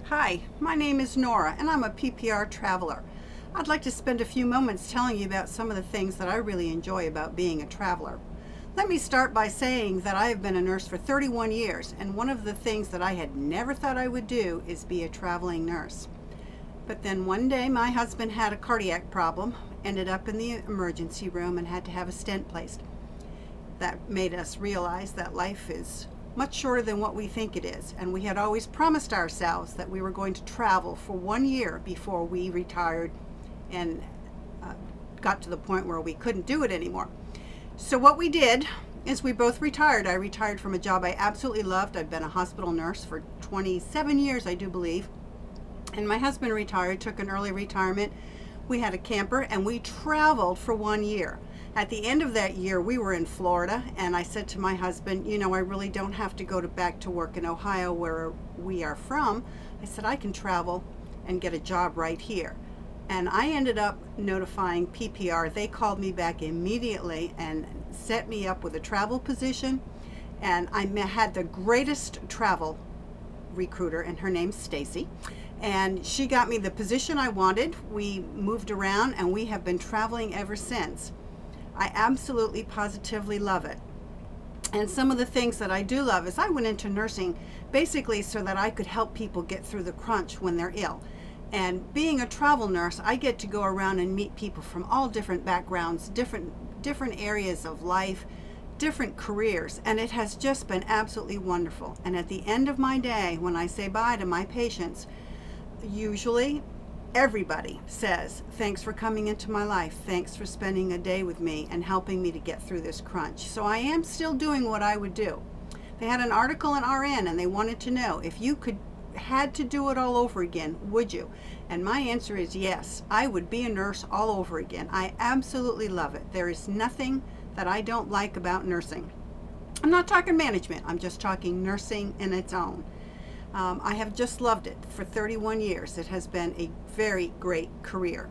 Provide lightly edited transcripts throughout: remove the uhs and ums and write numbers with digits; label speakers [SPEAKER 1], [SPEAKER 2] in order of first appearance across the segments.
[SPEAKER 1] Hi, my name is Nora and I'm a PPR traveler. I'd like to spend a few moments telling you about some of the things that I really enjoy about being a traveler. Let me start by saying that I have been a nurse for 31 years, and one of the things that I had never thought I would do is be a traveling nurse. But then one day my husband had a cardiac problem, ended up in the emergency room and had to have a stent placed. That made us realize that life is much shorter than what we think it is, and we had always promised ourselves that we were going to travel for 1 year before we retired and got to the point where we couldn't do it anymore. So what we did is we both retired. I retired from a job I absolutely loved. I'd been a hospital nurse for 27 years, I do believe, and my husband retired, took an early retirement. We had a camper and we traveled for 1 year. At the end of that year, we were in Florida, and I said to my husband, you know, I really don't have to go back to work in Ohio where we are from. I said, I can travel and get a job right here. And I ended up notifying PPR. They called me back immediately and set me up with a travel position. And I had the greatest travel recruiter, and her name's Stacy. And she got me the position I wanted. We moved around and we have been traveling ever since. I absolutely positively love it. And some of the things that I do love is I went into nursing basically so that I could help people get through the crunch when they're ill. And being a travel nurse, I get to go around and meet people from all different backgrounds, different areas of life, different careers, and it has just been absolutely wonderful. And at the end of my day, when I say bye to my patients, usually everybody says, thanks for coming into my life. Thanks for spending a day with me and helping me to get through this crunch. So I am still doing what I would do. They had an article in RN and they wanted to know if you had to do it all over again, would you? And my answer is yes. I would be a nurse all over again. I absolutely love it. There is nothing that I don't like about nursing. I'm not talking management. I'm just talking nursing in its own. I have just loved it for 31 years. It has been a very great career.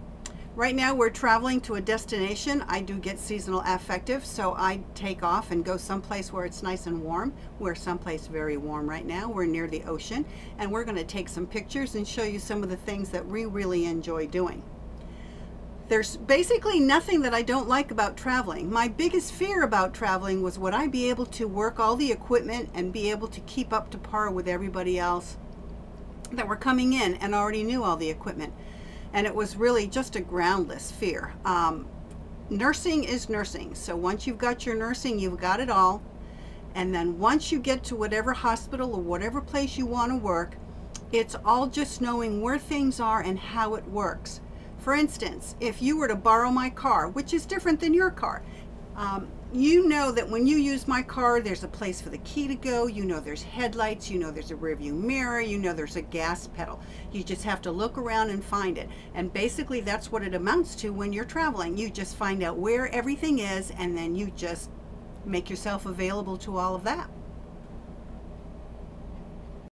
[SPEAKER 1] Right now we're traveling to a destination. I do get seasonal affective, so I take off and go someplace where it's nice and warm. We're someplace very warm right now. We're near the ocean, and we're going to take some pictures and show you some of the things that we really enjoy doing. There's basically nothing that I don't like about traveling. My biggest fear about traveling was, would I be able to work all the equipment and be able to keep up to par with everybody else that were coming in and already knew all the equipment. And it was really just a groundless fear. Nursing is nursing. So once you've got your nursing, you've got it all. And then once you get to whatever hospital or whatever place you want to work, it's all just knowing where things are and how it works. For instance, if you were to borrow my car, which is different than your car, you know that when you use my car, there's a place for the key to go. You know there's headlights, you know there's a rearview mirror, you know there's a gas pedal. You just have to look around and find it. And basically that's what it amounts to when you're traveling. You just find out where everything is, and then you just make yourself available to all of that.